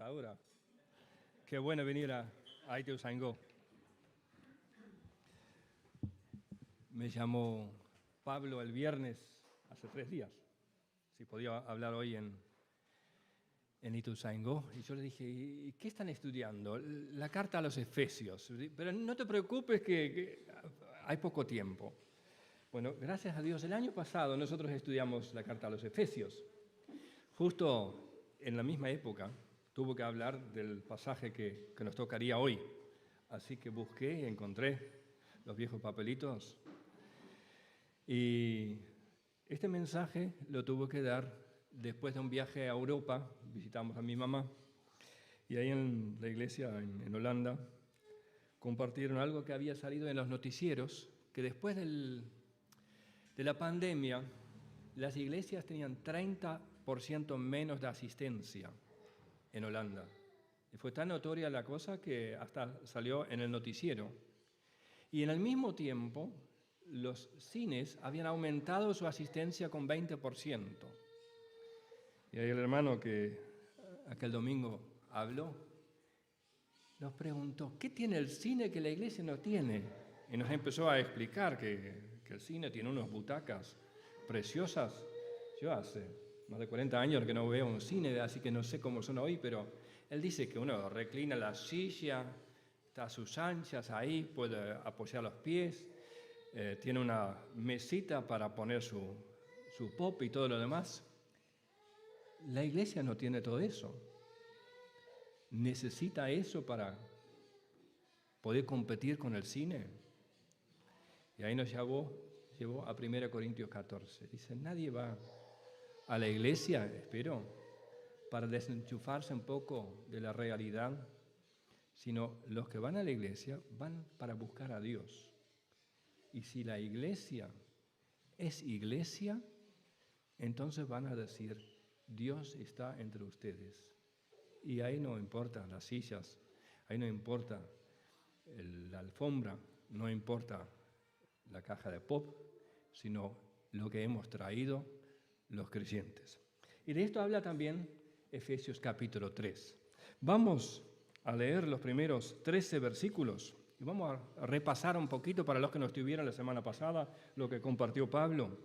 hasta ahora. Qué bueno venir a Ituzaingó. Me llamó Pablo el viernes, hace 3 días, si podía hablar hoy en Ituzaingó. Y yo le dije, ¿y qué están estudiando? La carta a los Efesios. Pero no te preocupes que hay poco tiempo. Bueno, gracias a Dios, el año pasado nosotros estudiamos la carta a los Efesios. Justo en la misma época tuvo que hablar del pasaje que nos tocaría hoy. Así que busqué y encontré los viejos papelitos. Y este mensaje lo tuvo que dar después de un viaje a Europa. Visitamos a mi mamá. Y ahí en la iglesia en Holanda compartieron algo que había salido en los noticieros, que después de la pandemia las iglesias tenían 30% menos de asistencia en Holanda. Y fue tan notoria la cosa que hasta salió en el noticiero. Y en el mismo tiempo, los cines habían aumentado su asistencia con 20%. Y ahí el hermano que aquel domingo habló, nos preguntó, ¿qué tiene el cine que la iglesia no tiene? Y nos empezó a explicar que el cine tiene unas butacas preciosas. Yo hace más de 40 años que no veo un cine, así que no sé cómo son hoy, pero él dice que uno reclina la silla, está a sus anchas ahí, puede apoyar los pies, tiene una mesita para poner su pop y todo lo demás. La iglesia no tiene todo eso. ¿Necesita eso para poder competir con el cine? Y ahí nos llevó a 1 Corintios 14. Dice, nadie va a la iglesia, espero, para desenchufarse un poco de la realidad, sino los que van a la iglesia van para buscar a Dios. Y si la iglesia es iglesia, entonces van a decir, Dios está entre ustedes. Y ahí no importan las sillas, ahí no importa la alfombra, no importa la caja de pop, sino lo que hemos traído los creyentes. Y de esto habla también Efesios capítulo 3. Vamos a leer los primeros 13 versículos y vamos a repasar un poquito para los que no estuvieron la semana pasada lo que compartió Pablo.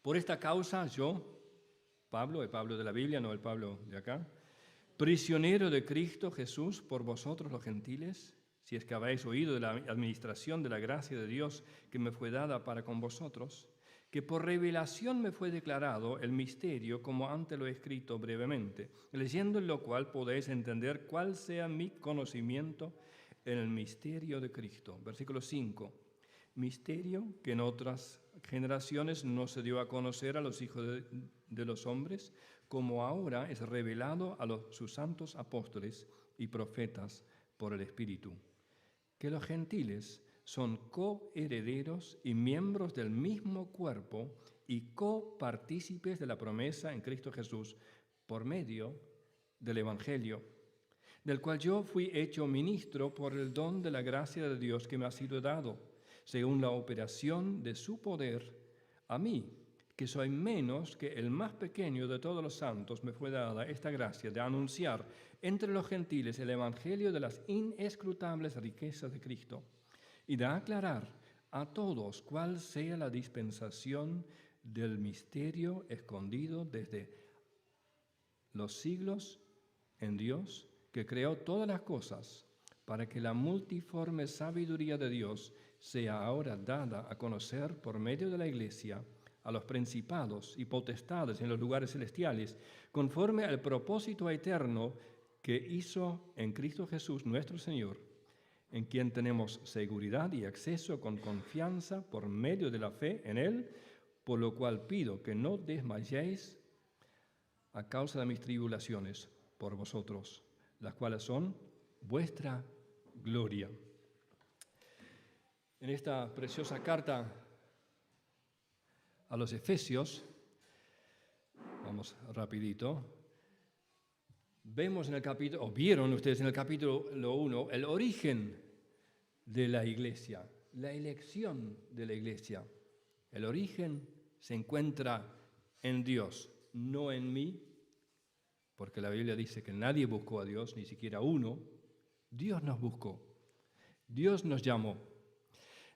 Por esta causa yo, Pablo, el Pablo de la Biblia, no el Pablo de acá, prisionero de Cristo Jesús por vosotros los gentiles, si es que habéis oído de la administración de la gracia de Dios que me fue dada para con vosotros, que por revelación me fue declarado el misterio como antes lo he escrito brevemente, leyendo lo cual podéis entender cuál sea mi conocimiento en el misterio de Cristo. Versículo 5. Misterio que en otras generaciones no se dio a conocer a los hijos de los hombres, como ahora es revelado a sus santos apóstoles y profetas por el Espíritu. Que los gentiles son coherederos y miembros del mismo cuerpo y copartícipes de la promesa en Cristo Jesús por medio del Evangelio, del cual yo fui hecho ministro por el don de la gracia de Dios que me ha sido dado, según la operación de su poder, a mí, que soy menos que el más pequeño de todos los santos, me fue dada esta gracia de anunciar entre los gentiles el evangelio de las inescrutables riquezas de Cristo y de aclarar a todos cuál sea la dispensación del misterio escondido desde los siglos en Dios, que creó todas las cosas, para que la multiforme sabiduría de Dios sea ahora dada a conocer por medio de la Iglesia a los principados y potestades en los lugares celestiales, conforme al propósito eterno que hizo en Cristo Jesús nuestro Señor, en quien tenemos seguridad y acceso con confianza por medio de la fe en Él, por lo cual pido que no desmayéis a causa de mis tribulaciones por vosotros, las cuales son vuestra gloria. En esta preciosa carta a los Efesios, vamos rapidito, vemos en el capítulo, o vieron ustedes en el capítulo 1, el origen de la iglesia, la elección de la iglesia. El origen se encuentra en Dios, no en mí, porque la Biblia dice que nadie buscó a Dios, ni siquiera uno. Dios nos buscó, Dios nos llamó.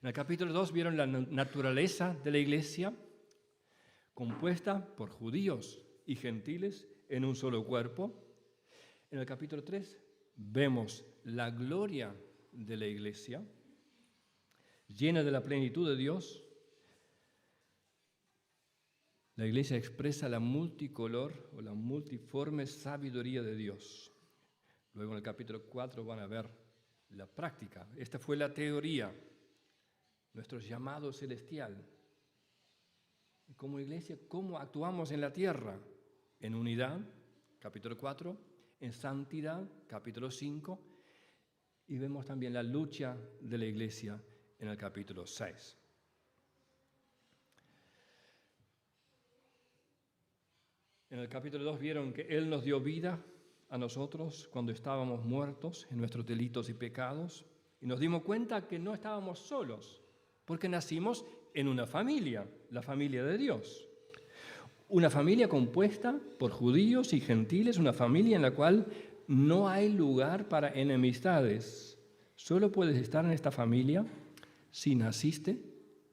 En el capítulo 2 vieron la naturaleza de la iglesia, compuesta por judíos y gentiles en un solo cuerpo. En el capítulo 3 vemos la gloria de la iglesia, llena de la plenitud de Dios. La iglesia expresa la multicolor o la multiforme sabiduría de Dios. Luego en el capítulo 4 van a ver la práctica. Esta fue la teoría, nuestro llamado celestial. Como iglesia, ¿cómo actuamos en la tierra? En unidad, capítulo 4, en santidad, capítulo 5, y vemos también la lucha de la iglesia en el capítulo 6. En el capítulo 2 vieron que Él nos dio vida a nosotros cuando estábamos muertos en nuestros delitos y pecados, y nos dimos cuenta que no estábamos solos, porque nacimos en una familia, la familia de Dios. Una familia compuesta por judíos y gentiles, una familia en la cual no hay lugar para enemistades. Solo puedes estar en esta familia si naciste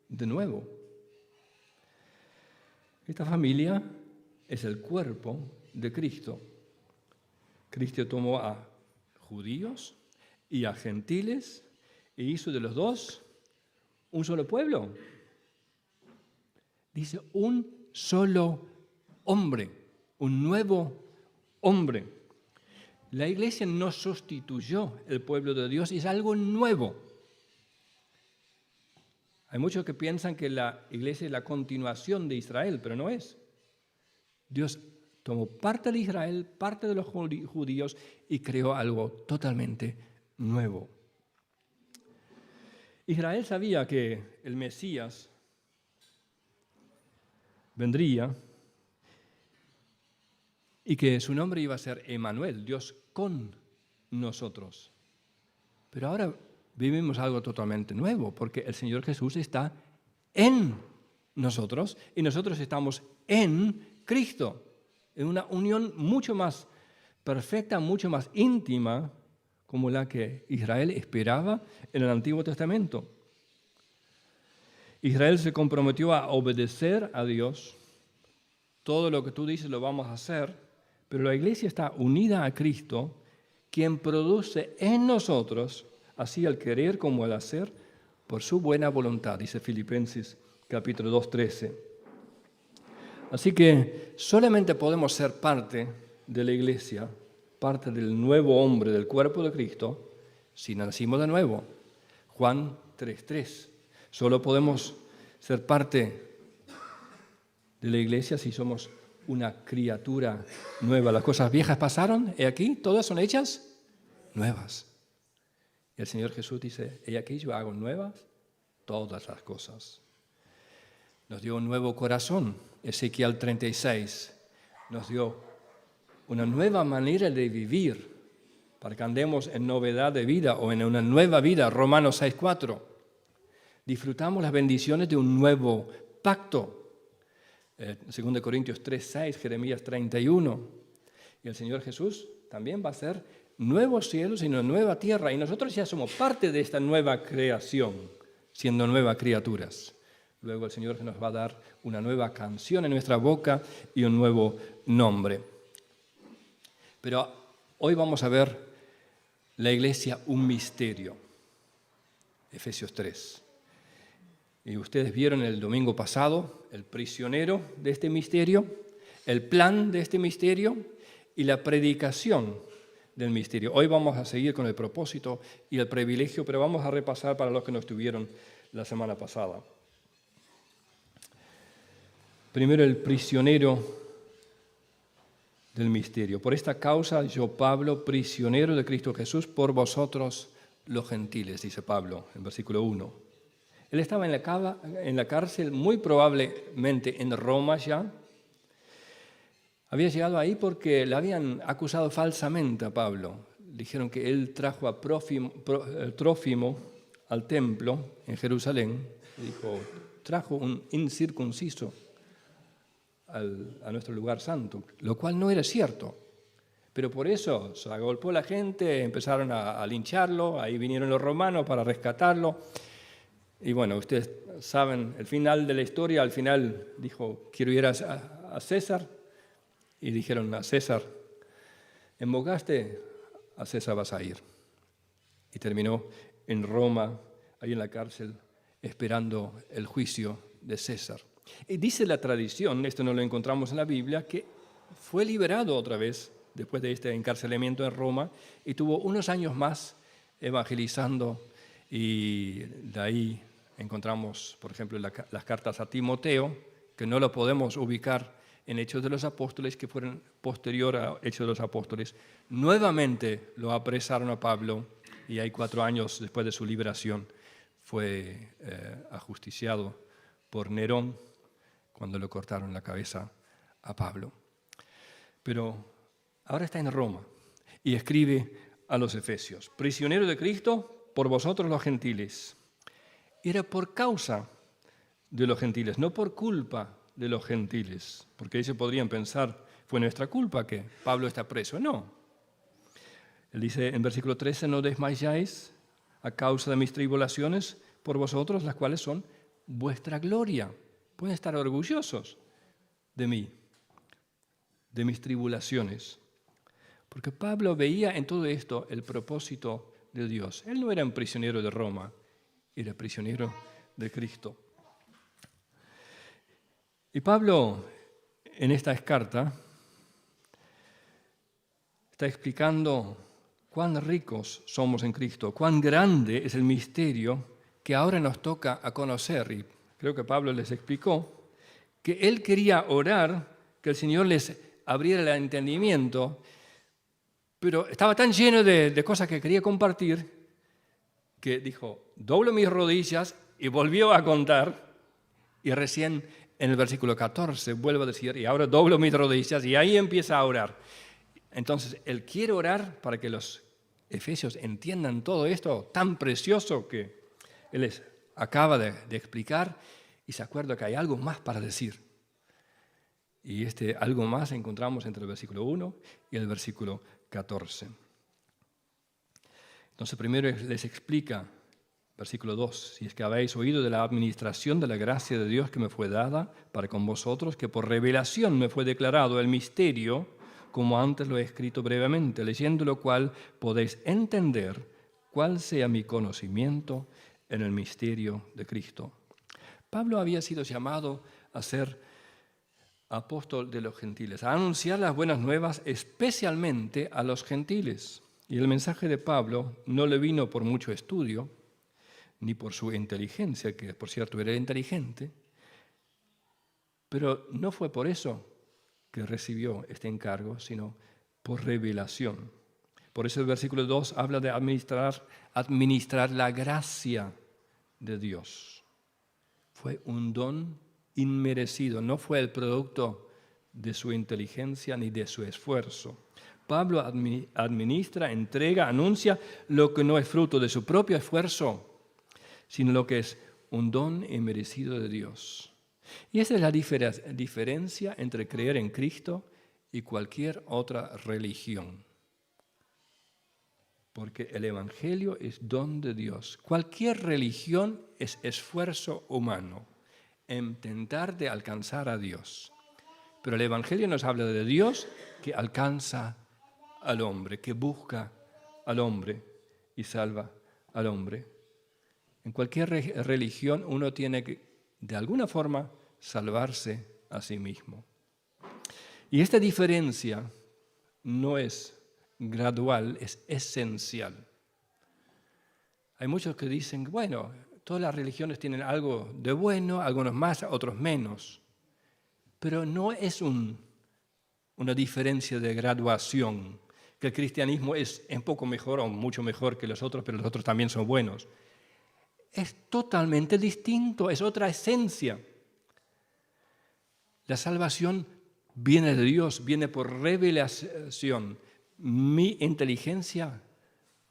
de nuevo. Esta familia es el cuerpo de Cristo. Cristo tomó a judíos y a gentiles e hizo de los dos un solo pueblo. Dice un solo hombre, un nuevo hombre. La iglesia no sustituyó el pueblo de Dios, es algo nuevo. Hay muchos que piensan que la iglesia es la continuación de Israel, pero no es. Dios tomó parte de Israel, parte de los judíos y creó algo totalmente nuevo. Israel sabía que el Mesías vendría y que su nombre iba a ser Emmanuel, Dios con nosotros. Pero ahora vivimos algo totalmente nuevo, porque el Señor Jesús está en nosotros y nosotros estamos en Cristo, en una unión mucho más perfecta, mucho más íntima, como la que Israel esperaba en el Antiguo Testamento. Israel se comprometió a obedecer a Dios. Todo lo que tú dices lo vamos a hacer, pero la iglesia está unida a Cristo, quien produce en nosotros, así el querer como el hacer, por su buena voluntad, dice Filipenses capítulo 2, 13. Así que solamente podemos ser parte de la iglesia, parte del nuevo hombre, del cuerpo de Cristo, si nacimos de nuevo. Juan 3:3. Solo podemos ser parte de la iglesia si somos una criatura nueva. Las cosas viejas pasaron, he aquí, todas son hechas nuevas. Y el Señor Jesús dice, he aquí, yo hago nuevas todas las cosas. Nos dio un nuevo corazón, Ezequiel 36. Nos dio una nueva manera de vivir para que andemos en novedad de vida o en una nueva vida, Romanos 6:4. Disfrutamos las bendiciones de un nuevo pacto, 2 Corintios 3:6, Jeremías 31. Y el Señor Jesús también va a hacer nuevos cielos y una nueva tierra. Y nosotros ya somos parte de esta nueva creación, siendo nuevas criaturas. Luego el Señor nos va a dar una nueva canción en nuestra boca y un nuevo nombre. Pero hoy vamos a ver la iglesia un misterio. Efesios 3. Y ustedes vieron el domingo pasado el prisionero de este misterio, el plan de este misterio y la predicación del misterio. Hoy vamos a seguir con el propósito y el privilegio, pero vamos a repasar para los que no estuvieron la semana pasada. Primero, el prisionero del misterio. Por esta causa, yo, Pablo, prisionero de Cristo Jesús, por vosotros los gentiles, dice Pablo en versículo 1. Él estaba en la cárcel, muy probablemente en Roma ya. Había llegado ahí porque le habían acusado falsamente a Pablo. Dijeron que él trajo a Trófimo al templo en Jerusalén. Dijo, trajo un incircunciso a nuestro lugar santo, lo cual no era cierto. pero por eso se agolpó la gente, empezaron a lincharlo, ahí vinieron los romanos para rescatarlo. Y bueno, ustedes saben, el final de la historia, al final dijo, quiero ir a César, y dijeron a César, embocaste, a César vas a ir. Y terminó en Roma, ahí en la cárcel, esperando el juicio de César. Y dice la tradición, esto no lo encontramos en la Biblia, que fue liberado otra vez después de este encarcelamiento en Roma y tuvo unos años más evangelizando, y de ahí encontramos, por ejemplo, las cartas a Timoteo, que no lo podemos ubicar en Hechos de los Apóstoles, que fueron posterior a Hechos de los Apóstoles. Nuevamente lo apresaron a Pablo y ahí 4 años después de su liberación fue ajusticiado por Nerón cuando le cortaron la cabeza a Pablo. Pero ahora está en Roma y escribe a los Efesios, prisionero de Cristo por vosotros los gentiles. Era por causa de los gentiles, no por culpa de los gentiles, porque ellos podrían pensar, fue nuestra culpa que Pablo está preso. No. Él dice en versículo 13, no desmayáis a causa de mis tribulaciones por vosotros, las cuales son vuestra gloria. Pueden estar orgullosos de mí, de mis tribulaciones. Porque Pablo veía en todo esto el propósito de Dios. Él no era un prisionero de Roma, era prisionero de Cristo. Y Pablo, en esta carta, está explicando cuán ricos somos en Cristo, cuán grande es el misterio que ahora nos toca a conocer. Y creo que Pablo les explicó que él quería orar, que el Señor les abriera el entendimiento, pero estaba tan lleno de cosas que quería compartir que dijo, doblo mis rodillas, y volvió a contar, y recién en el versículo 14 vuelve a decir, y ahora doblo mis rodillas, y ahí empieza a orar. Entonces, él quiere orar para que los efesios entiendan todo esto tan precioso que él les acaba de explicar, y se acuerda que hay algo más para decir. Y este algo más encontramos entre el versículo 1 y el versículo 14. Entonces, primero les explica, versículo 2, si es que habéis oído de la administración de la gracia de Dios que me fue dada para con vosotros, que por revelación me fue declarado el misterio, como antes lo he escrito brevemente, leyendo lo cual podéis entender cuál sea mi conocimiento en el misterio de Cristo. Pablo había sido llamado a ser apóstol de los gentiles, a anunciar las buenas nuevas especialmente a los gentiles. Y el mensaje de Pablo no le vino por mucho estudio, ni por su inteligencia, que por cierto era inteligente, pero no fue por eso que recibió este encargo, sino por revelación. Por eso el versículo 2 habla de administrar la gracia de Dios. Fue un don inmerecido, no fue el producto de su inteligencia ni de su esfuerzo. Pablo administra, entrega, anuncia lo que no es fruto de su propio esfuerzo, sino lo que es un don inmerecido de Dios. Y esa es la diferencia entre creer en Cristo y cualquier otra religión. Porque el Evangelio es don de Dios. Cualquier religión es esfuerzo humano en intentar de alcanzar a Dios. Pero el Evangelio nos habla de Dios que alcanza al hombre, que busca al hombre y salva al hombre. En cualquier religión uno tiene que, de alguna forma, salvarse a sí mismo. Y esta diferencia no es gradual, es esencial. Hay muchos que dicen, bueno, todas las religiones tienen algo de bueno, algunos más, otros menos. Pero no es una diferencia de graduación, que el cristianismo es un poco mejor o mucho mejor que los otros, pero los otros también son buenos. Es totalmente distinto, es otra esencia. La salvación viene de Dios, viene por revelación. Mi inteligencia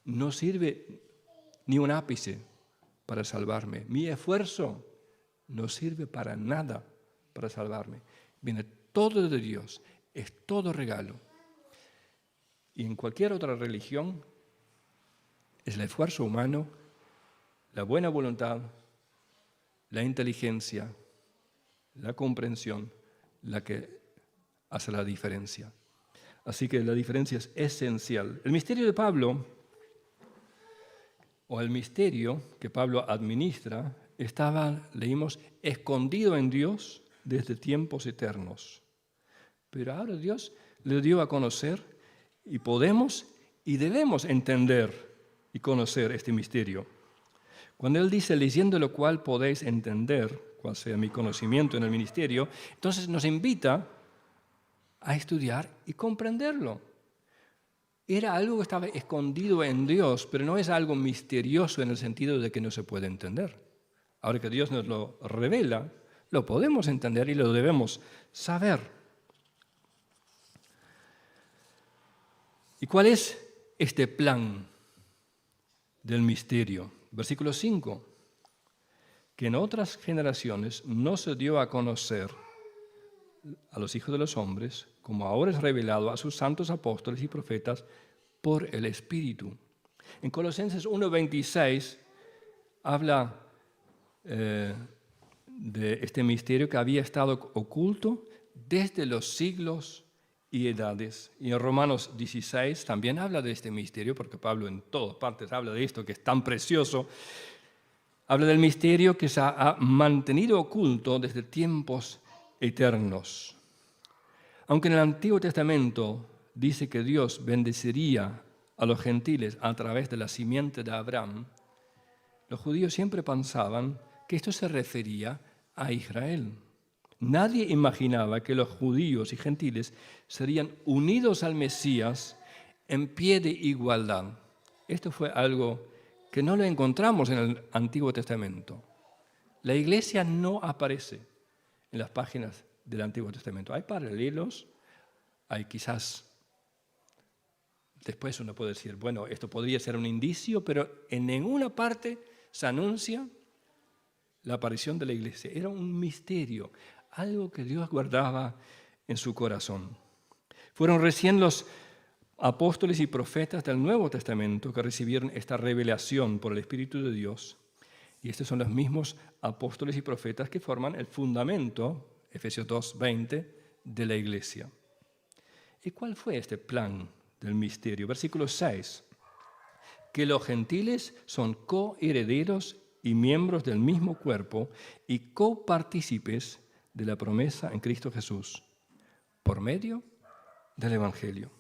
no sirve ni un ápice para salvarme. Mi esfuerzo no sirve para nada para salvarme. Viene todo de Dios, es todo regalo. y en cualquier otra religión es el esfuerzo humano, la buena voluntad, la inteligencia, la comprensión, la que hace la diferencia. Así que la diferencia es esencial. El misterio de Pablo, o el misterio que Pablo administra, estaba, leímos, escondido en Dios desde tiempos eternos. Pero ahora Dios le dio a conocer y podemos y debemos entender y conocer este misterio. Cuando Él dice, leyendo lo cual podéis entender, cuál sea mi conocimiento en el ministerio, entonces nos invita a estudiar y comprenderlo. Era algo que estaba escondido en Dios, pero no es algo misterioso en el sentido de que no se puede entender. Ahora que Dios nos lo revela, lo podemos entender y lo debemos saber. ¿Y cuál es este plan del misterio? Versículo 5. Que en otras generaciones no se dio a conocer a los hijos de los hombres, como ahora es revelado a sus santos apóstoles y profetas por el Espíritu. En Colosenses 1:26 habla de este misterio que había estado oculto desde los siglos y edades. Y en Romanos 16 también habla de este misterio, porque Pablo en todas partes habla de esto que es tan precioso. Habla del misterio que se ha mantenido oculto desde tiempos eternos. Aunque en el Antiguo Testamento dice que Dios bendeciría a los gentiles a través de la simiente de Abraham, los judíos siempre pensaban que esto se refería a Israel. Nadie imaginaba que los judíos y gentiles serían unidos al Mesías en pie de igualdad. Esto fue algo que no lo encontramos en el Antiguo Testamento. La iglesia no aparece en las páginas del Antiguo Testamento. Hay paralelos, hay quizás, después uno puede decir, bueno, esto podría ser un indicio, pero en ninguna parte se anuncia la aparición de la iglesia. Era un misterio, algo que Dios guardaba en su corazón. Fueron recién los apóstoles y profetas del Nuevo Testamento que recibieron esta revelación por el Espíritu de Dios. Y estos son los mismos apóstoles y profetas que forman el fundamento, Efesios 2:20, de la iglesia. ¿Y cuál fue este plan del misterio? Versículo 6. Que los gentiles son coherederos y miembros del mismo cuerpo y copartícipes de la promesa en Cristo Jesús, por medio del Evangelio.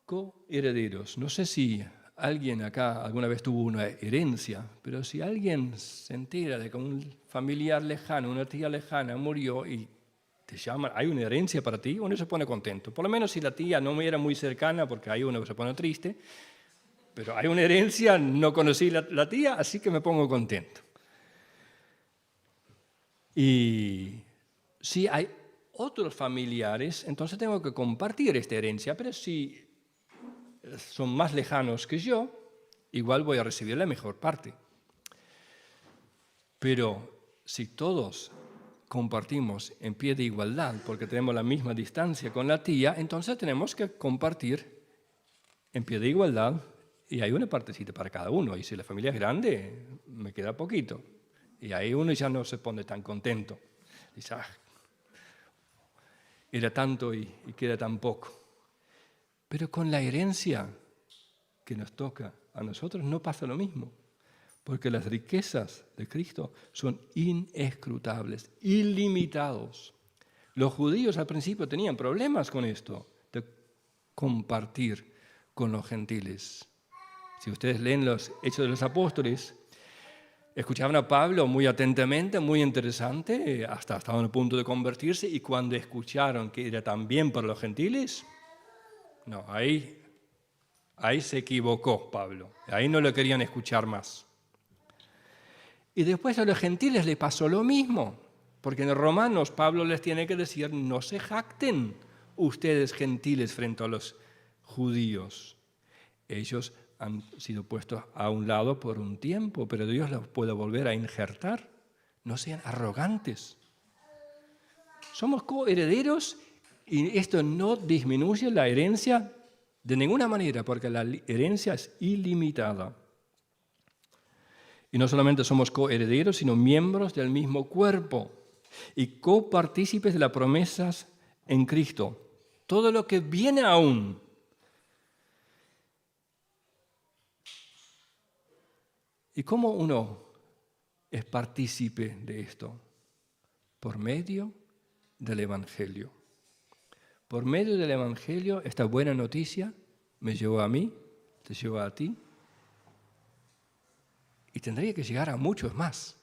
Coherederos. No sé si alguien acá alguna vez tuvo una herencia, pero si alguien se entera de que un familiar lejano, una tía lejana murió y te llaman, hay una herencia para ti, uno se pone contento. Por lo menos si la tía no me era muy cercana, porque hay uno que se pone triste, pero hay una herencia, no conocí la tía, así que me pongo contento. Y si hay otros familiares, entonces tengo que compartir esta herencia, pero si son más lejanos que yo, igual voy a recibir la mejor parte. Pero si todos compartimos en pie de igualdad, porque tenemos la misma distancia con la tía, entonces tenemos que compartir en pie de igualdad y hay una partecita para cada uno. Y si la familia es grande, me queda poquito. Y ahí uno ya no se pone tan contento. Dice, era tanto y queda tan poco. Pero con la herencia que nos toca a nosotros no pasa lo mismo, porque las riquezas de Cristo son inescrutables, ilimitados. Los judíos al principio tenían problemas con esto, de compartir con los gentiles. Si ustedes leen los Hechos de los Apóstoles, escuchaban a Pablo muy atentamente, muy interesante, hasta estaban a punto de convertirse, y cuando escucharon que era también para los gentiles, no, ahí se equivocó Pablo. Ahí no lo querían escuchar más. Y después a los gentiles les pasó lo mismo, porque en Romanos Pablo les tiene que decir, no se jacten ustedes gentiles frente a los judíos. Ellos han sido puestos a un lado por un tiempo, pero Dios los puede volver a injertar. No sean arrogantes. Somos coherederos Y esto no disminuye la herencia de ninguna manera, porque la herencia es ilimitada. Y no solamente somos coherederos, sino miembros del mismo cuerpo y copartícipes de las promesas en Cristo. Todo lo que viene aún. ¿Y cómo uno es partícipe de esto? Por medio del Evangelio. Por medio del Evangelio, esta buena noticia me llegó a mí, te llegó a ti, y tendría que llegar a muchos más.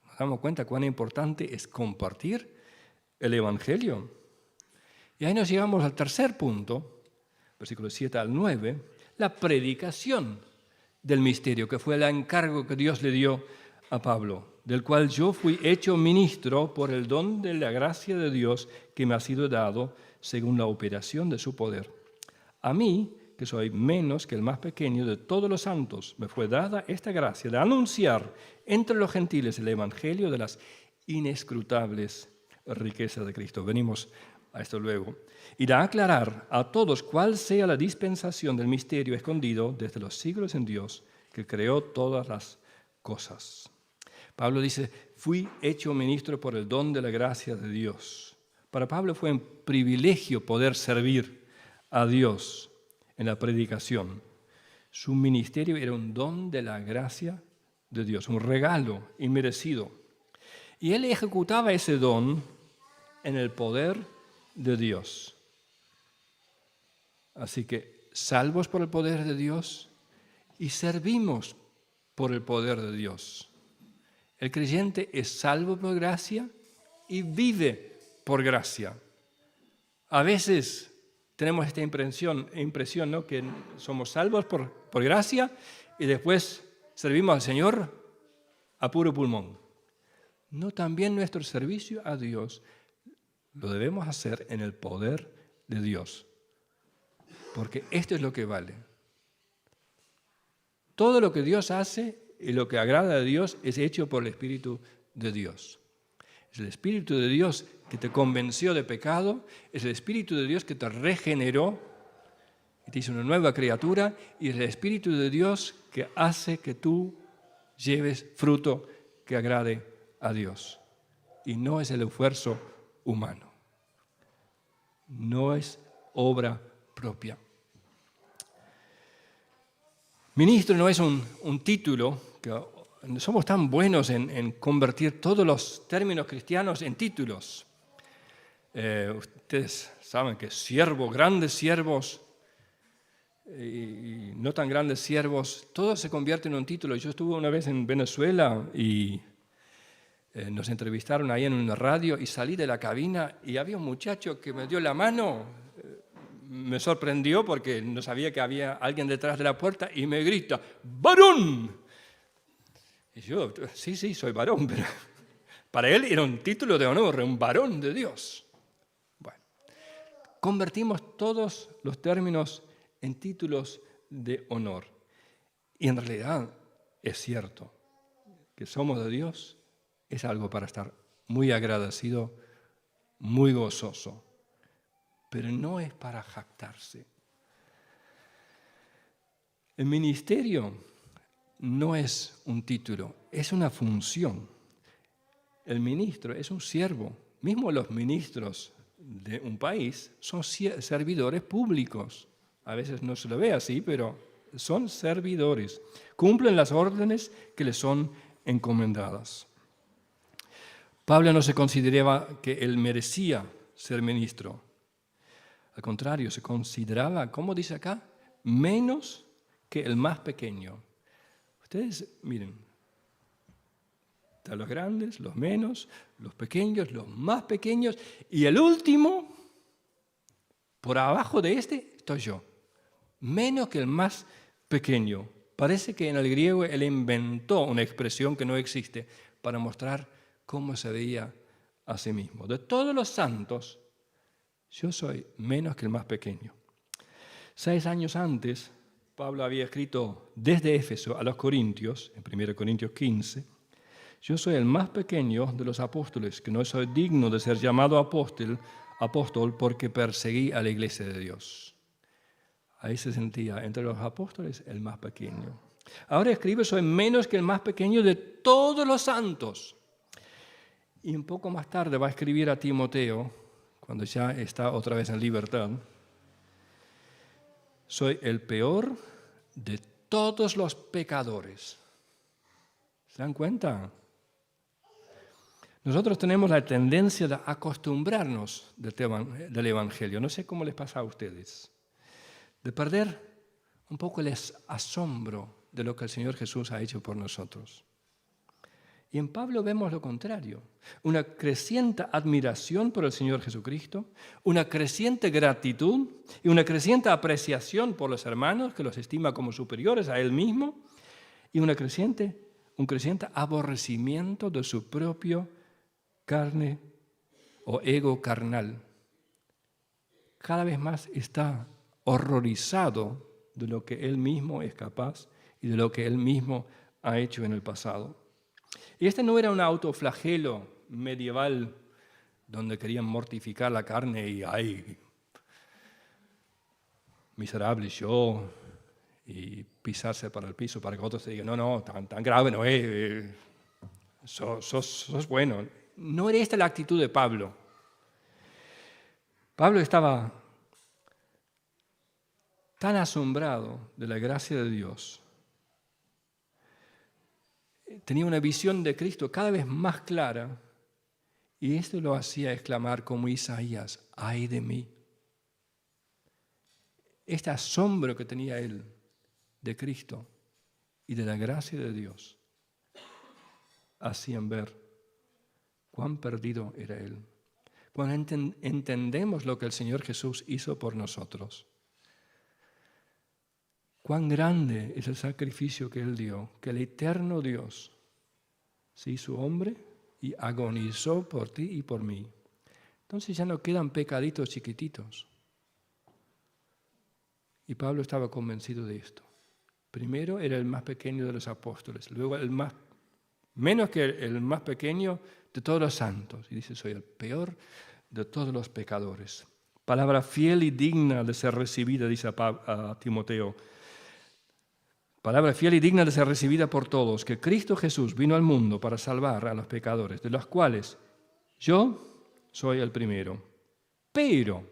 Nos damos cuenta cuán importante es compartir el Evangelio. Y ahí nos llegamos al tercer punto, versículos 7 al 9, la predicación del misterio, que fue el encargo que Dios le dio a Pablo, del cual yo fui hecho ministro por el don de la gracia de Dios que me ha sido dado según la operación de su poder. A mí, que soy menos que el más pequeño de todos los santos, me fue dada esta gracia de anunciar entre los gentiles el evangelio de las inescrutables riquezas de Cristo. Venimos a esto luego. Y de aclarar a todos cuál sea la dispensación del misterio escondido desde los siglos en Dios, que creó todas las cosas. Pablo dice, fui hecho ministro por el don de la gracia de Dios. Para Pablo fue un privilegio poder servir a Dios en la predicación. Su ministerio era un don de la gracia de Dios, un regalo inmerecido. Y él ejecutaba ese don en el poder de Dios. Así que salvos por el poder de Dios y servimos por el poder de Dios. El creyente es salvo por gracia y vive por gracia. A veces tenemos esta impresión, ¿no? Que somos salvos por gracia y después servimos al Señor a puro pulmón. No, también nuestro servicio a Dios lo debemos hacer en el poder de Dios, porque esto es lo que vale. Todo lo que Dios hace y lo que agrada a Dios es hecho por el Espíritu de Dios. Es el Espíritu de Dios que te convenció de pecado, es el Espíritu de Dios que te regeneró y te hizo una nueva criatura, y es el Espíritu de Dios que hace que tú lleves fruto que agrade a Dios. Y no es el esfuerzo humano, no es obra propia. Ministro no es un título, que somos tan buenos en convertir todos los términos cristianos en títulos. Ustedes saben que siervo, grandes siervos y no tan grandes siervos, todo se convierte en un título. Yo estuve una vez en Venezuela y nos entrevistaron ahí en una radio y salí de la cabina y había un muchacho que me dio la mano. Me sorprendió porque no sabía que había alguien detrás de la puerta y me grita, ¡varón! Y yo, sí, soy varón, pero para él era un título de honor, un varón de Dios. Bueno, convertimos todos los términos en títulos de honor. Y en realidad es cierto que somos de Dios, es algo para estar muy agradecido, muy gozoso, pero no es para jactarse. El ministerio no es un título, es una función. El ministro es un siervo. Mismo los ministros de un país son servidores públicos. A veces no se lo ve así, pero son servidores. Cumplen las órdenes que les son encomendadas. Pablo no se consideraba que él merecía ser ministro. Al contrario, se consideraba, ¿cómo dice acá? Menos que el más pequeño. Ustedes miren, están los grandes, los menos, los pequeños, los más pequeños, y el último, por abajo de este, estoy yo. Menos que el más pequeño. Parece que en el griego él inventó una expresión que no existe para mostrar cómo se veía a sí mismo. De todos los santos, yo soy menos que el más pequeño. 6 años antes, Pablo había escrito desde Éfeso a los Corintios, en 1 Corintios 15, yo soy el más pequeño de los apóstoles, que no soy digno de ser llamado apóstol apóstol porque perseguí a la iglesia de Dios. Ahí se sentía entre los apóstoles el más pequeño. Ahora escribe, soy menos que el más pequeño de todos los santos. Y un poco más tarde va a escribir a Timoteo, cuando ya está otra vez en libertad, soy el peor de todos los pecadores. ¿Se dan cuenta? Nosotros tenemos la tendencia de acostumbrarnos del Evangelio. No sé cómo les pasa a ustedes. De perder un poco el asombro de lo que el Señor Jesús ha hecho por nosotros. Y en Pablo vemos lo contrario. Una creciente admiración por el Señor Jesucristo, una creciente gratitud y una creciente apreciación por los hermanos que los estima como superiores a él mismo y un creciente aborrecimiento de su propio carne o ego carnal. Cada vez más está horrorizado de lo que él mismo es capaz y de lo que él mismo ha hecho en el pasado. Y este no era un autoflagelo medieval donde querían mortificar la carne y ¡ay! Miserable yo, y pisarse para el piso para que otros te digan, no, tan grave no es, sos bueno. No era esta la actitud de Pablo. Pablo estaba tan asombrado de la gracia de Dios, tenía una visión de Cristo cada vez más clara y esto lo hacía exclamar como Isaías, ¡ay de mí! Este asombro que tenía él de Cristo y de la gracia de Dios hacían ver cuán perdido era él. Cuando entendemos lo que el Señor Jesús hizo por nosotros, cuán grande es el sacrificio que Él dio, que el eterno Dios se hizo hombre y agonizó por ti y por mí. Entonces ya no quedan pecaditos chiquititos. Y Pablo estaba convencido de esto. Primero era el más pequeño de los apóstoles, luego menos que el más pequeño de todos los santos. Y dice, soy el peor de todos los pecadores. Palabra fiel y digna de ser recibida, dice a Timoteo. Palabra fiel y digna de ser recibida por todos, que Cristo Jesús vino al mundo para salvar a los pecadores, de los cuales yo soy el primero. Pero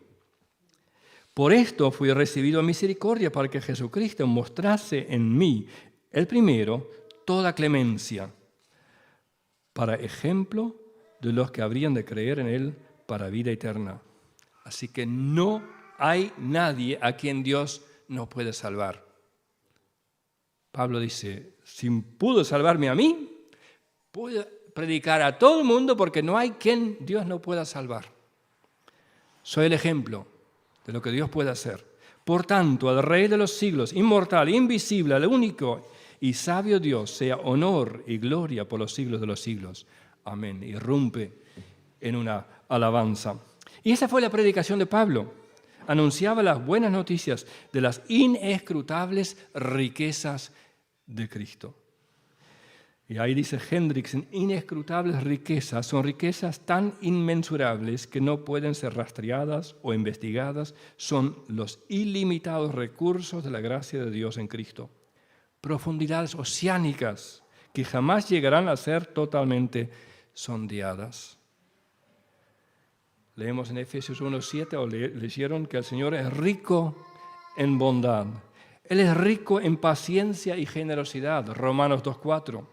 por esto fui recibido a misericordia para que Jesucristo mostrase en mí, el primero, toda clemencia, para ejemplo de los que habrían de creer en Él para vida eterna. Así que no hay nadie a quien Dios no puede salvar. Pablo dice, si pudo salvarme a mí, puedo predicar a todo el mundo porque no hay quien Dios no pueda salvar. Soy el ejemplo de lo que Dios puede hacer. Por tanto, al Rey de los siglos, inmortal, invisible, al único y sabio Dios, sea honor y gloria por los siglos de los siglos. Amén. Irrumpe en una alabanza. Y esa fue la predicación de Pablo. Anunciaba las buenas noticias de las inescrutables riquezas de Cristo. Y ahí dice Hendriksen, inescrutables riquezas son riquezas tan inmensurables que no pueden ser rastreadas o investigadas, son los ilimitados recursos de la gracia de Dios en Cristo. Profundidades oceánicas que jamás llegarán a ser totalmente sondeadas. Leemos en Efesios 1:7, o leyeron que el Señor es rico en bondad. Él es rico en paciencia y generosidad, Romanos 2:4.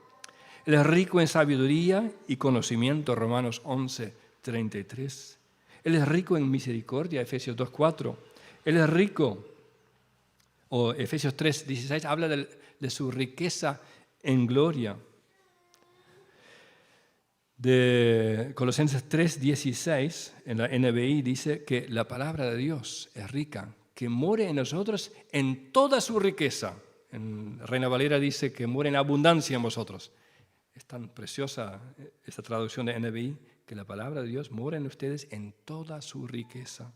Él es rico en sabiduría y conocimiento, Romanos 11:33. Él es rico en misericordia, Efesios 2:4. Él es rico, o Efesios 3:16, habla de su riqueza en gloria. De Colosenses 3:16, en la NBI, dice que la palabra de Dios es rica, que more en nosotros en toda su riqueza. En Reina Valera dice que more en abundancia en vosotros. Es tan preciosa esta traducción de NBI, que la palabra de Dios mora en ustedes en toda su riqueza.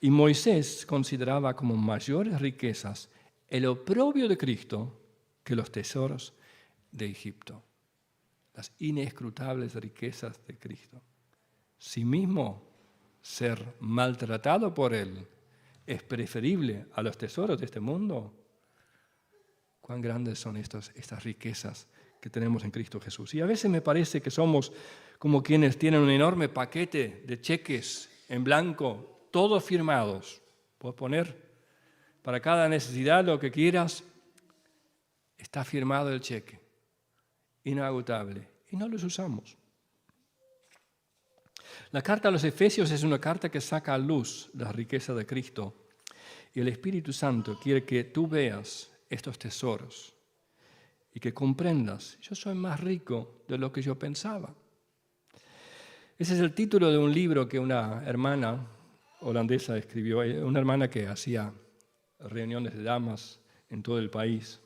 Y Moisés consideraba como mayores riquezas el oprobio de Cristo que los tesoros de Egipto. Las inescrutables riquezas de Cristo. Sí mismo ser maltratado por Él es preferible a los tesoros de este mundo, cuán grandes son estas riquezas que tenemos en Cristo Jesús. Y a veces me parece que somos como quienes tienen un enorme paquete de cheques en blanco, todos firmados. Puedes poner para cada necesidad lo que quieras, está firmado el cheque, inagotable, y no los usamos. La carta a los Efesios es una carta que saca a luz la riqueza de Cristo, y el Espíritu Santo quiere que tú veas estos tesoros y que comprendas, yo soy más rico de lo que yo pensaba. Ese es el título de un libro que una hermana holandesa escribió, una hermana que hacía reuniones de damas en todo el país,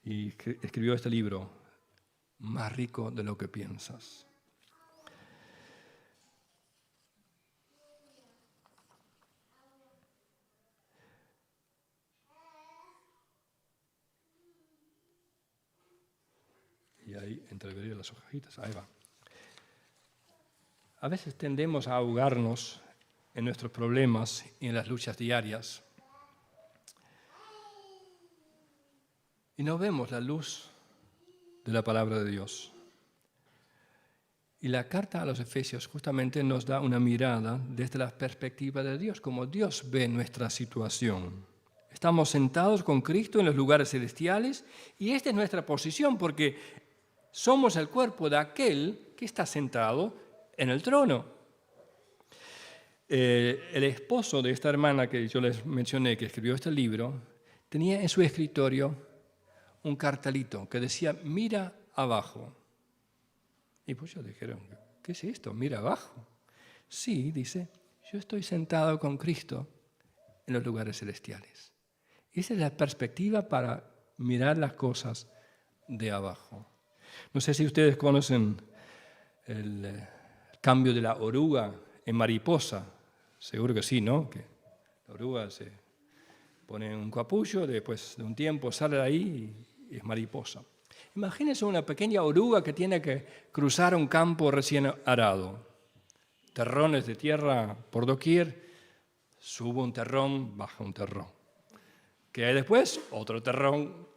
y escribió este libro, Más rico de lo que piensas. Y ahí entrevería las hojitas, ahí va. A veces tendemos a ahogarnos en nuestros problemas y en las luchas diarias. Y no vemos la luz de la palabra de Dios. Y la carta a los Efesios justamente nos da una mirada desde la perspectiva de Dios, como Dios ve nuestra situación. Estamos sentados con Cristo en los lugares celestiales y esta es nuestra posición porque somos el cuerpo de aquel que está sentado en el trono. El esposo de esta hermana que yo les mencioné, que escribió este libro, tenía en su escritorio un cartelito que decía, mira abajo. Y pues yo dijeron, ¿qué es esto? ¿Mira abajo? Sí, dice, yo estoy sentado con Cristo en los lugares celestiales. Esa es la perspectiva para mirar las cosas de abajo. No sé si ustedes conocen el cambio de la oruga en mariposa. Seguro que sí, ¿no? Que la oruga se pone en un capullo, después de un tiempo sale de ahí y es mariposa. Imagínense una pequeña oruga que tiene que cruzar un campo recién arado. Terrones de tierra por doquier, sube un terrón, baja un terrón. ¿Qué hay después? Otro terrón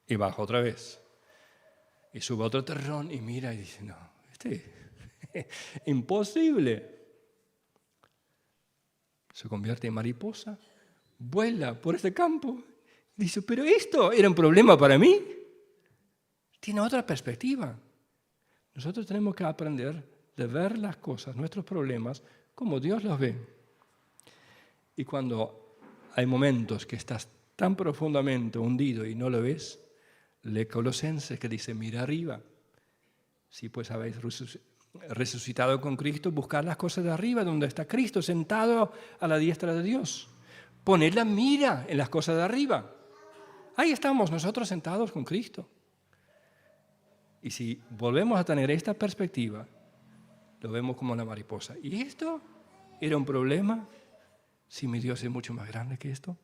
y baja otra vez. Y sube otro terrón y mira y dice, no, imposible. Se convierte en mariposa, vuela por este campo. Dice, pero esto era un problema para mí. Tiene otra perspectiva. Nosotros tenemos que aprender de ver las cosas, nuestros problemas, como Dios los ve. Y cuando hay momentos que estás tan profundamente hundido y no lo ves, lee Colosenses que dice, mira arriba. Si pues habéis resucitado con Cristo, buscad las cosas de arriba, donde está Cristo sentado a la diestra de Dios. Poned la mira en las cosas de arriba. Ahí estamos nosotros sentados con Cristo. Y si volvemos a tener esta perspectiva, lo vemos como una mariposa. ¿Y esto era un problema? Si mi Dios es mucho más grande que esto.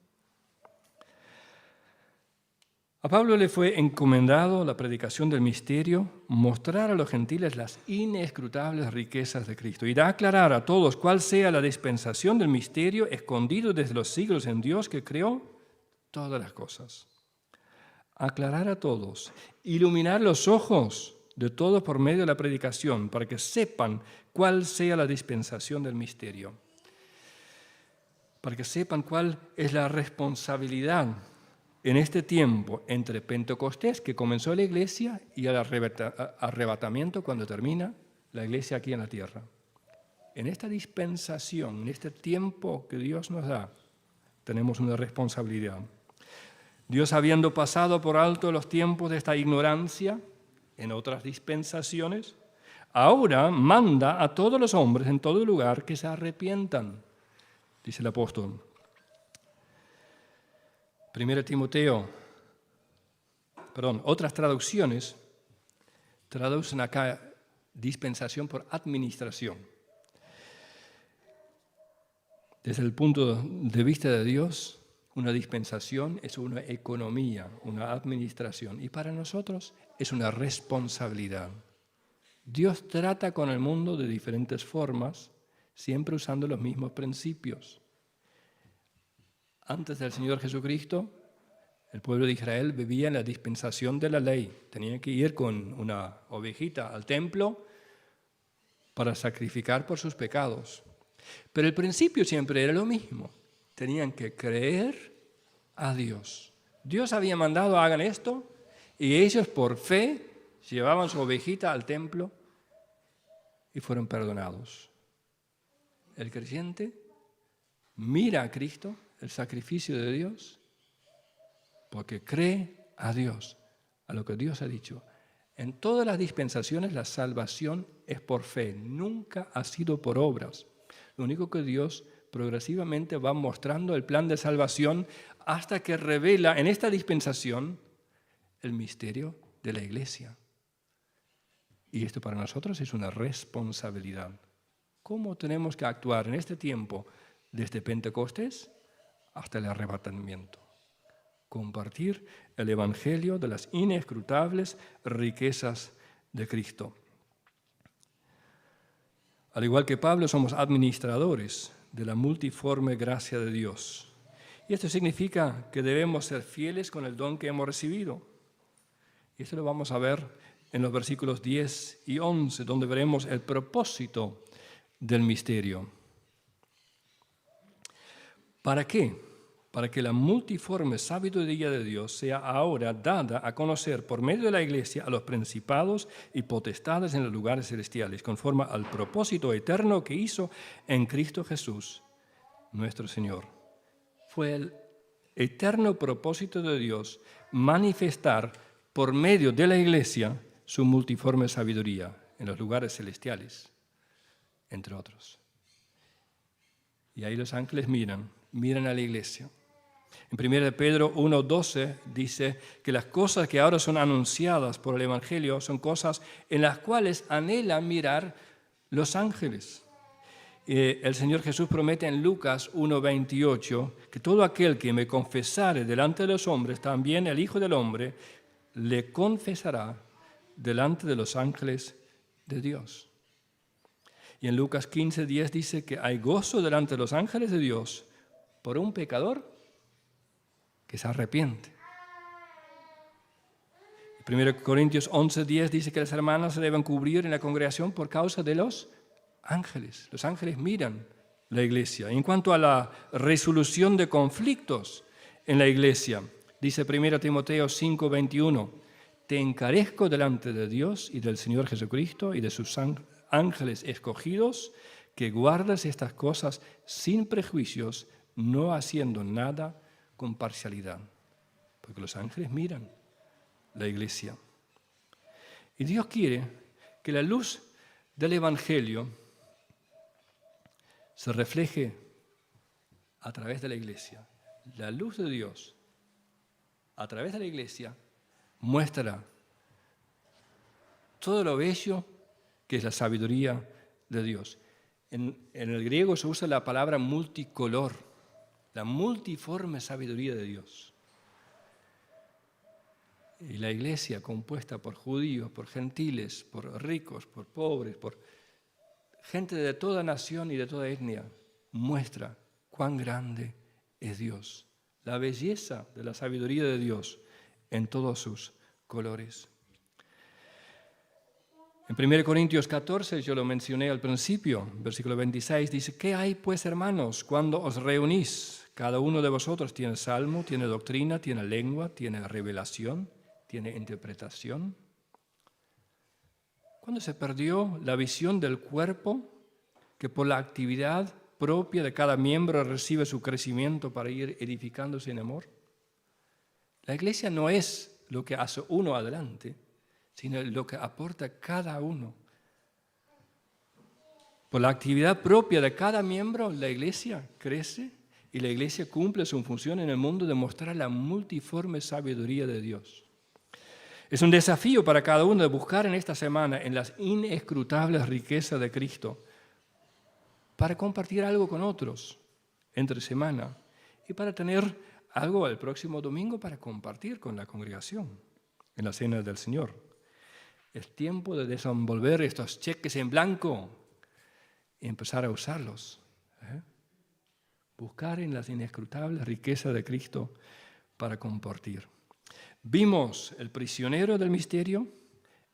A Pablo le fue encomendado la predicación del misterio, mostrar a los gentiles las inescrutables riquezas de Cristo y da a aclarar a todos cuál sea la dispensación del misterio escondido desde los siglos en Dios que creó todas las cosas. Aclarar a todos, iluminar los ojos de todos por medio de la predicación para que sepan cuál sea la dispensación del misterio, para que sepan cuál es la responsabilidad en este tiempo entre Pentecostés, que comenzó la iglesia, y el arrebatamiento cuando termina la iglesia aquí en la tierra. En esta dispensación, en este tiempo que Dios nos da, tenemos una responsabilidad. Dios, habiendo pasado por alto los tiempos de esta ignorancia en otras dispensaciones, ahora manda a todos los hombres en todo lugar que se arrepientan, dice el apóstol. 1 Timoteo, otras traducciones traducen acá dispensación por administración. Desde el punto de vista de Dios, una dispensación es una economía, una administración, y para nosotros es una responsabilidad. Dios trata con el mundo de diferentes formas siempre usando los mismos principios. Antes del Señor Jesucristo, el pueblo de Israel vivía en la dispensación de la ley. Tenían que ir con una ovejita al templo para sacrificar por sus pecados. Pero el principio siempre era lo mismo. Tenían que creer a Dios. Dios había mandado, hagan esto, y ellos por fe llevaban su ovejita al templo y fueron perdonados. El creyente mira a Cristo, el sacrificio de Dios, porque cree a Dios, a lo que Dios ha dicho. En todas las dispensaciones la salvación es por fe, nunca ha sido por obras. Lo único que Dios progresivamente va mostrando el plan de salvación hasta que revela en esta dispensación el misterio de la Iglesia. Y esto para nosotros es una responsabilidad. ¿Cómo tenemos que actuar en este tiempo desde Pentecostés hasta el arrebatamiento? Compartir el Evangelio de las inescrutables riquezas de Cristo. Al igual que Pablo, somos administradores de la multiforme gracia de Dios. Y esto significa que debemos ser fieles con el don que hemos recibido. Y esto lo vamos a ver en los versículos 10 y 11, donde veremos el propósito del misterio. ¿Para qué? Para que la multiforme sabiduría de Dios sea ahora dada a conocer por medio de la Iglesia a los principados y potestades en los lugares celestiales, conforme al propósito eterno que hizo en Cristo Jesús, nuestro Señor. Fue el eterno propósito de Dios manifestar por medio de la Iglesia su multiforme sabiduría en los lugares celestiales, entre otros. Y ahí los ángeles miran a la Iglesia. En 1 Pedro 1:12 dice que las cosas que ahora son anunciadas por el Evangelio son cosas en las cuales anhelan mirar los ángeles. El Señor Jesús promete en Lucas 1:28 que todo aquel que me confesare delante de los hombres, también el Hijo del Hombre le confesará delante de los ángeles de Dios. Y en Lucas 15:10 dice que hay gozo delante de los ángeles de Dios por un pecador que se arrepiente. 1 Corintios 11:10 dice que las hermanas se deben cubrir en la congregación por causa de los ángeles. Los ángeles miran la iglesia. En cuanto a la resolución de conflictos en la iglesia, dice 1 Timoteo 5:21, te encarezco delante de Dios y del Señor Jesucristo y de sus ángeles escogidos, que guardes estas cosas sin prejuicios, no haciendo nada con parcialidad. Porque los ángeles miran la iglesia. Y Dios quiere que la luz del Evangelio se refleje a través de la iglesia. La luz de Dios a través de la iglesia muestra todo lo bello que es la sabiduría de Dios. En el griego se usa la palabra multicolor, la multiforme sabiduría de Dios. Y la iglesia, compuesta por judíos, por gentiles, por ricos, por pobres, por gente de toda nación y de toda etnia, muestra cuán grande es Dios, la belleza de la sabiduría de Dios en todos sus colores. En 1 Corintios 14, yo lo mencioné al principio, versículo 26, dice, ¿qué hay pues, hermanos, cuando os reunís? Cada uno de vosotros tiene salmo, tiene doctrina, tiene lengua, tiene revelación, tiene interpretación. ¿Cuándo se perdió la visión del cuerpo que por la actividad propia de cada miembro recibe su crecimiento para ir edificándose en amor? La iglesia no es lo que hace uno adelante, sino lo que aporta cada uno. Por la actividad propia de cada miembro, la iglesia crece y la iglesia cumple su función en el mundo de mostrar la multiforme sabiduría de Dios. Es un desafío para cada uno de buscar en esta semana en las inescrutables riquezas de Cristo para compartir algo con otros entre semana y para tener algo el próximo domingo para compartir con la congregación en la cena del Señor. Es tiempo de desenvolver estos cheques en blanco y empezar a usarlos. Buscar en las inescrutables riquezas de Cristo para compartir. Vimos el prisionero del misterio,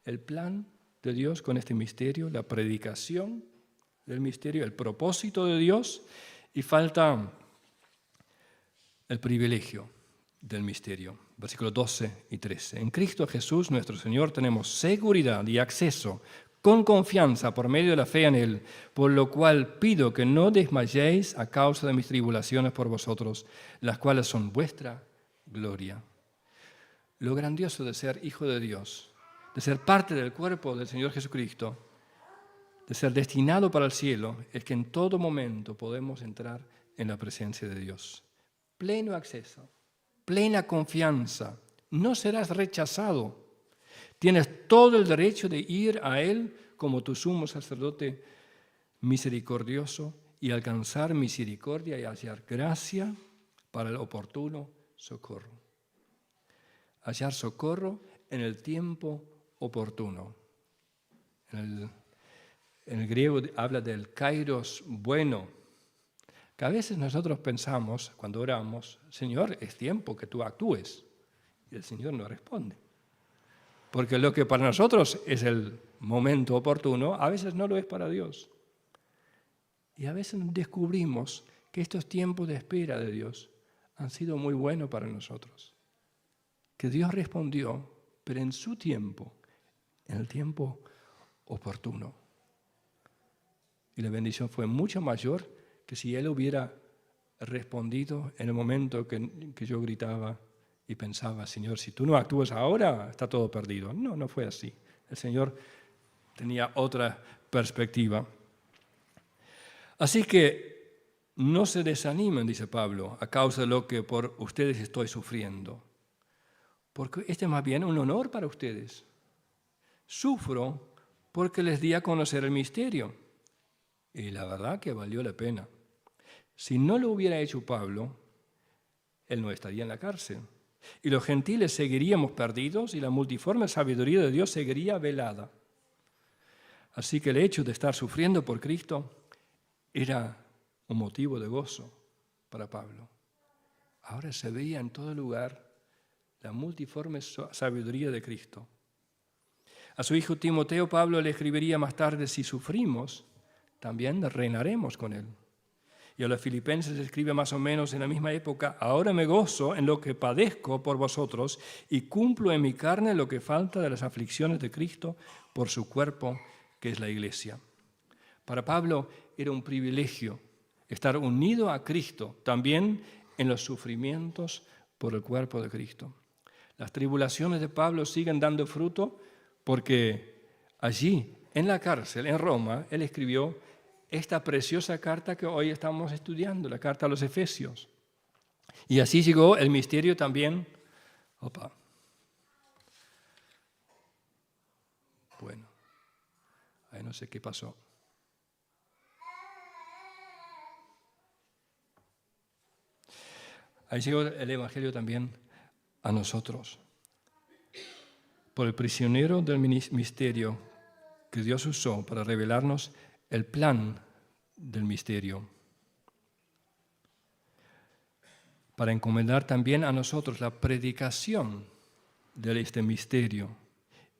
el plan de Dios con este misterio, la predicación del misterio, el propósito de Dios, y falta el privilegio del misterio. Versículos 12 y 13. En Cristo Jesús, nuestro Señor, tenemos seguridad y acceso con confianza por medio de la fe en Él, por lo cual pido que no desmayéis a causa de mis tribulaciones por vosotros, las cuales son vuestra gloria. Lo grandioso de ser hijo de Dios, de ser parte del cuerpo del Señor Jesucristo, de ser destinado para el cielo, es que en todo momento podemos entrar en la presencia de Dios. Pleno acceso, plena confianza, no serás rechazado. Tienes todo el derecho de ir a Él como tu sumo sacerdote misericordioso y alcanzar misericordia y hallar gracia para el oportuno socorro. Hallar socorro en el tiempo oportuno. En el griego habla del kairos bueno, que a veces nosotros pensamos, cuando oramos, Señor, es tiempo que tú actúes. Y el Señor no responde. Porque lo que para nosotros es el momento oportuno, a veces no lo es para Dios. Y a veces descubrimos que estos tiempos de espera de Dios han sido muy buenos para nosotros. Que Dios respondió, pero en su tiempo, en el tiempo oportuno. Y la bendición fue mucho mayor que si Él hubiera respondido en el momento que yo gritaba y pensaba, Señor, si tú no actúas ahora, está todo perdido. No, no fue así. El Señor tenía otra perspectiva. Así que no se desanimen, dice Pablo, a causa de lo que por ustedes estoy sufriendo. Porque este es más bien un honor para ustedes. Sufro porque les di a conocer el misterio. Y la verdad que valió la pena. Si no lo hubiera hecho Pablo, él no estaría en la cárcel. Y los gentiles seguiríamos perdidos y la multiforme sabiduría de Dios seguiría velada. Así que el hecho de estar sufriendo por Cristo era un motivo de gozo para Pablo. Ahora se veía en todo lugar la multiforme sabiduría de Cristo. A su hijo Timoteo, Pablo le escribiría más tarde, si sufrimos, también reinaremos con él. Y a los filipenses escribe más o menos en la misma época, ahora me gozo en lo que padezco por vosotros y cumplo en mi carne lo que falta de las aflicciones de Cristo por su cuerpo, que es la iglesia. Para Pablo era un privilegio estar unido a Cristo, también en los sufrimientos por el cuerpo de Cristo. Las tribulaciones de Pablo siguen dando fruto porque allí, en la cárcel, en Roma, él escribió esta preciosa carta que hoy estamos estudiando, la carta a los Efesios. Y así llegó el misterio también. Bueno, ahí no sé qué pasó. Ahí llegó el Evangelio también a nosotros. Por el prisionero del misterio que Dios usó para revelarnos el plan del misterio. Para encomendar también a nosotros la predicación de este misterio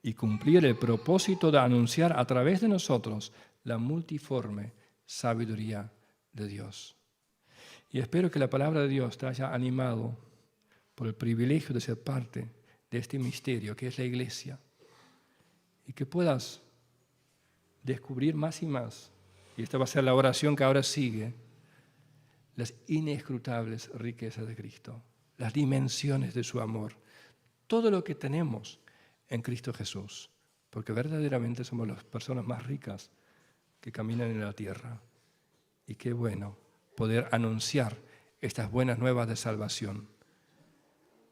y cumplir el propósito de anunciar a través de nosotros la multiforme sabiduría de Dios. Y espero que la palabra de Dios te haya animado por el privilegio de ser parte de este misterio que es la iglesia y que puedas descubrir más y más, y esta va a ser la oración que ahora sigue, las inescrutables riquezas de Cristo, las dimensiones de su amor, todo lo que tenemos en Cristo Jesús, porque verdaderamente somos las personas más ricas que caminan en la tierra. Y qué bueno poder anunciar estas buenas nuevas de salvación,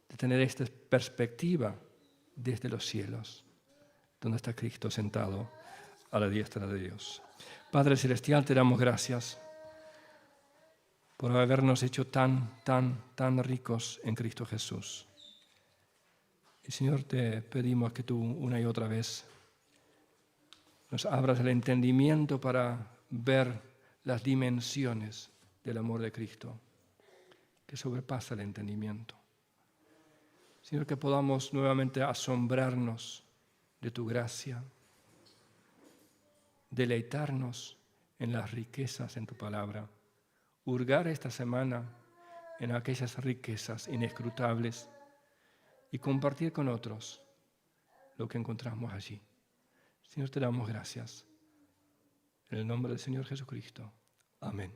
de tener esta perspectiva desde los cielos, donde está Cristo sentado a la diestra de Dios. Padre Celestial, te damos gracias por habernos hecho tan ricos en Cristo Jesús. Y Señor, te pedimos que tú una y otra vez nos abras el entendimiento para ver las dimensiones del amor de Cristo, que sobrepasa el entendimiento. Señor, que podamos nuevamente asombrarnos de tu gracia, deleitarnos en las riquezas en tu palabra, hurgar esta semana en aquellas riquezas inescrutables y compartir con otros lo que encontramos allí. Señor, te damos gracias. En el nombre del Señor Jesucristo. Amén.